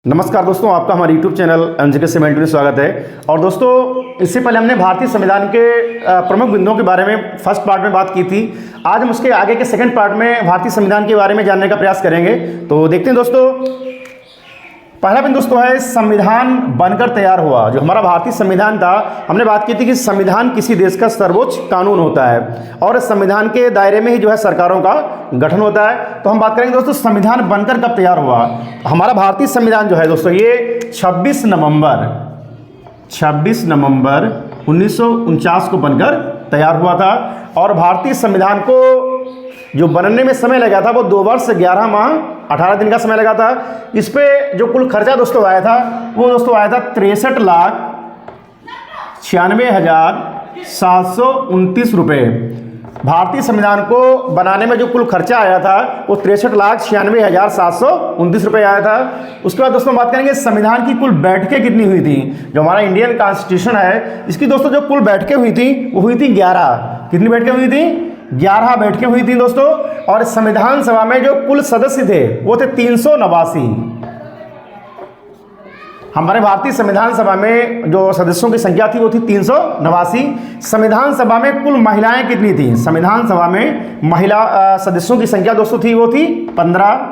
नमस्कार दोस्तों, आपका हमारे YouTube चैनल एमजीके सीमेंट में स्वागत है। और दोस्तों, इससे पहले हमने भारतीय संविधान के प्रमुख बिंदुओं के बारे में फर्स्ट पार्ट में बात की थी। आज हम उसके आगे के सेकंड पार्ट में भारतीय संविधान के बारे में जानने का प्रयास करेंगे। तो देखते हैं दोस्तों, पहला बिंदु दोस्तों है संविधान बनकर तैयार हुआ। जो हमारा भारतीय संविधान था, हमने बात की थी कि संविधान किसी देश का सर्वोच्च कानून होता है और संविधान के दायरे में ही जो है सरकारों का गठन होता है। तो हम बात करेंगे दोस्तों, संविधान बनकर कब तैयार हुआ। हमारा भारतीय संविधान जो है दोस्तों, ये 26 नवंबर 1949 को बनकर तैयार हुआ था। और भारतीय संविधान को जो बनने में समय लगा था वो 2 वर्ष 11 माह 18 दिन का समय लगा था। इस पे जो कुल खर्चा दोस्तों आया था वो दोस्तों आया था 63,96,729 रुपये। भारतीय संविधान को बनाने में जो कुल खर्चा आया था वो 63,96,729 रुपये आया था। उसके बाद दोस्तों बात करेंगे संविधान की कुल बैठकें कितनी हुई थी। जो हमारा इंडियन कॉन्स्टिट्यूशन है, इसकी दोस्तों जो कुल बैठकें हुई थी वो हुई थी 11। कितनी बैठकें हुई थी? 11 बैठकें हुई थी दोस्तों। और संविधान सभा में जो कुल सदस्य थे वो थे 389। हमारे भारतीय संविधान सभा में जो सदस्यों की संख्या थी वो थी 389। संविधान सभा में कुल महिलाएं कितनी थी? संविधान सभा में महिला सदस्यों की संख्या दोस्तों थी वो थी 15।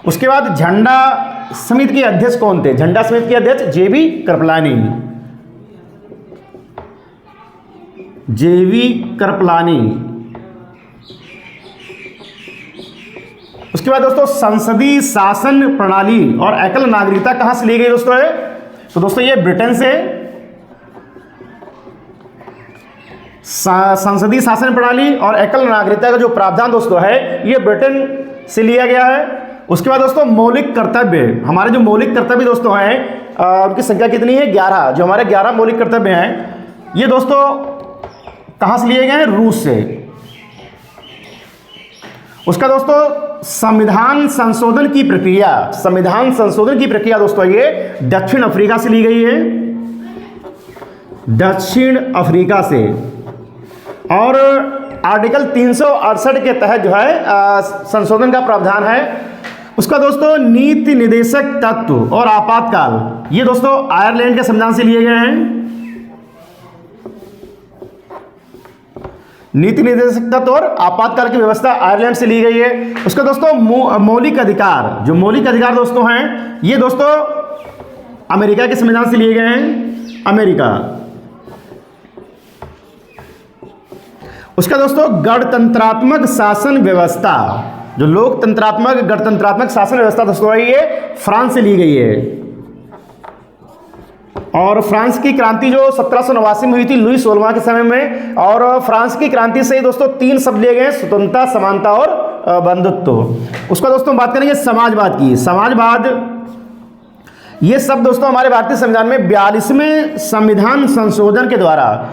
उसके बाद झंडा समिति के अध्यक्ष कौन थे? झंडा समिति के अध्यक्ष जेवी कृपलानी। उसके बाद दोस्तों संसदीय शासन प्रणाली और एकल नागरिकता कहां से ली गई दोस्तों है? तो दोस्तों ये ब्रिटेन से। संसदीय शासन प्रणाली और एकल नागरिकता का जो प्रावधान दोस्तों है ये ब्रिटेन से लिया गया है। उसके बाद दोस्तों मौलिक कर्तव्य, हमारे जो मौलिक कर्तव्य दोस्तों हैं उनकी संख्या कितनी है? 11। जो हमारे 11 मौलिक कर्तव्य हैं ये दोस्तों कहां से लिए गए हैं? रूस से। उसका दोस्तों संविधान संशोधन की प्रक्रिया दोस्तों ये दक्षिण अफ्रीका से ली गई है। दक्षिण अफ्रीका से। और आर्टिकल 368 के तहत जो है संशोधन का प्रावधान है। उसका दोस्तों नीति निर्देशक तत्व और आपातकाल, ये दोस्तों आयरलैंड के संविधान से लिए गए हैं। नीति निर्देशक तत्व और आपातकाल की व्यवस्था आयरलैंड से ली गई है। उसका दोस्तों मौलिक अधिकार, जो मौलिक अधिकार दोस्तों हैं ये दोस्तों अमेरिका के संविधान से लिए गए हैं। अमेरिका। उसका दोस्तों गणतंत्रात्मक शासन व्यवस्था, जो लोकतंत्रात्मक गणतंत्रात्मक शासन व्यवस्था दोस्तों है ये फ्रांस से ली गई है। और फ्रांस की क्रांति जो 1789 में हुई थी लुई 16वां के समय में। और फ्रांस की क्रांति से दोस्तों 3 शब्द लिए गए, स्वतंत्रता, समानता और बंधुत्व। उसका दोस्तों बात करेंगे समाजवाद की। समाजवाद ये सब दोस्तों हमारे भारतीय संविधान में 42वें संविधान संशोधन के द्वारा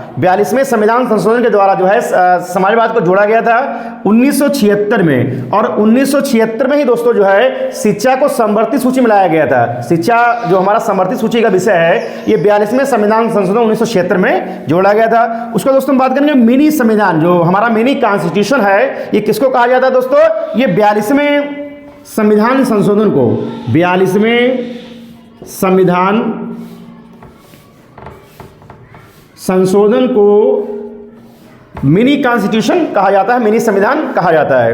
जो है समाजवाद को जोड़ा गया था 1976 में। और 1976 में ही दोस्तों जो है शिक्षा को संवर्धित सूची में लाया गया था। शिक्षा जो हमारा संवर्धित सूची का विषय है ये 42वें संविधान संशोधन 1976 में जोड़ा गया था। उसका दोस्तों बात करेंगे मिनी संविधान, जो हमारा मिनी कॉन्स्टिट्यूशन है ये किसको कहा जाता है दोस्तों? ये 42वें संविधान संशोधन को 42वें संविधान संशोधन को मिनी कॉन्स्टिट्यूशन कहा जाता है, मिनी संविधान कहा जाता है।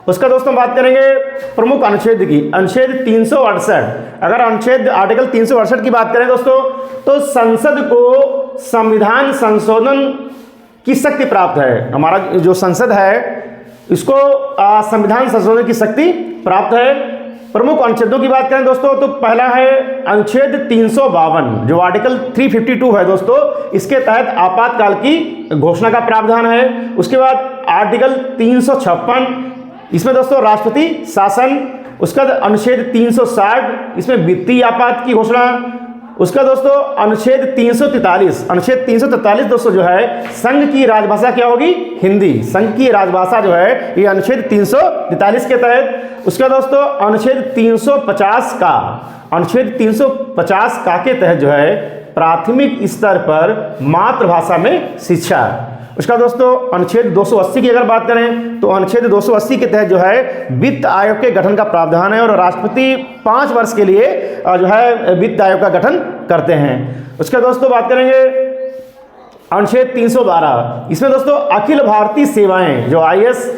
उसका दोस्तों बात करेंगे प्रमुख अनुच्छेद की। अनुच्छेद 368, अगर अनुच्छेद आर्टिकल 368 की बात करें दोस्तों तो संसद को संविधान संशोधन की शक्ति प्राप्त है। हमारा जो संसद है इसको संविधान संशोधन की शक्ति प्राप्त है। प्रमुख अनुच्छेदों की बात करें दोस्तों तो पहला है अनुच्छेद 352, जो आर्टिकल 352 है दोस्तों, इसके तहत आपातकाल की घोषणा का प्रावधान है। उसके बाद आर्टिकल 356, इसमें दोस्तों राष्ट्रपति शासन। उसका अनुच्छेद 360, इसमें वित्तीय आपात की घोषणा। उसका दोस्तों अनुच्छेद 343 दोस्तों जो है संघ की राजभाषा क्या होगी? हिंदी। संघ की राजभाषा जो है ये अनुच्छेद 343 के तहत। उसका दोस्तों अनुच्छेद 350 का के तहत जो है प्राथमिक स्तर पर मातृभाषा में शिक्षा। उसका दोस्तों अनुच्छेद 280 की अगर बात करें तो अनुच्छेद 280 के तहत जो है वित्त आयोग के गठन का प्रावधान है और राष्ट्रपति 5 वर्ष के लिए जो है वित्त आयोग का गठन करते हैं। उसका दोस्तों बात करेंगे अनुच्छेद 312, इसमें दोस्तों अखिल भारतीय सेवाएं जो IAS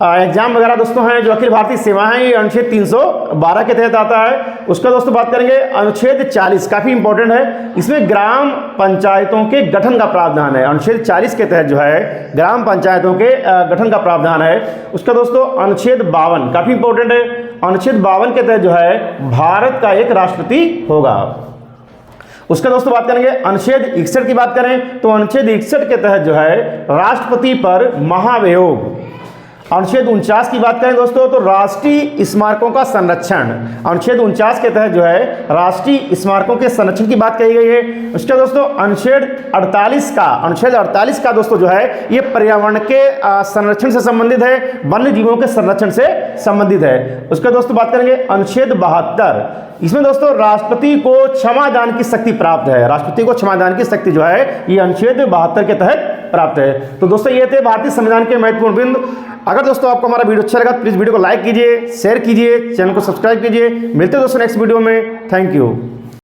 एग्जाम वगैरह दोस्तों हैं, जो अखिल भारतीय सेवाएं, ये अनुच्छेद 312 के तहत आता है। उसका दोस्तों बात करेंगे अनुच्छेद 40, काफ़ी इंपॉर्टेंट है, इसमें ग्राम पंचायतों के गठन का प्रावधान है। अनुच्छेद 40 के तहत जो है ग्राम पंचायतों के गठन का प्रावधान है। उसका दोस्तों अनुच्छेद 52 काफ़ी इंपॉर्टेंट है, अनुच्छेद 52 के तहत जो है भारत का एक राष्ट्रपति होगा। उसका दोस्तों बात करेंगे अनुच्छेद 61 की बात करें तो अनुच्छेद 61 के तहत जो है राष्ट्रपति पर महाभियोग। अनुच्छेद 49 की बात करें दोस्तों तो राष्ट्रीय स्मारकों का संरक्षण, अनुच्छेद 49 के तहत जो है राष्ट्रीय स्मारकों के संरक्षण की बात कही गई है। उसके दोस्तों अनुच्छेद 48 का दोस्तों जो है ये पर्यावरण के संरक्षण से संबंधित है, वन्य जीवों के संरक्षण से संबंधित है। उसके दोस्तों बात करेंगे अनुच्छेद 72, इसमें दोस्तों राष्ट्रपति को क्षमादान की शक्ति प्राप्त है। राष्ट्रपति को क्षमादान की शक्ति जो है ये अनुच्छेद 72 के तहत प्राप्त है। तो दोस्तों ये थे भारतीय संविधान के महत्वपूर्ण बिंदु। अगर दोस्तों आपको हमारा वीडियो अच्छा लगा तो प्लीज़ वीडियो को लाइक कीजिए, शेयर कीजिए, चैनल को सब्सक्राइब कीजिए। मिलते हैं दोस्तों नेक्स्ट वीडियो में। Thank you.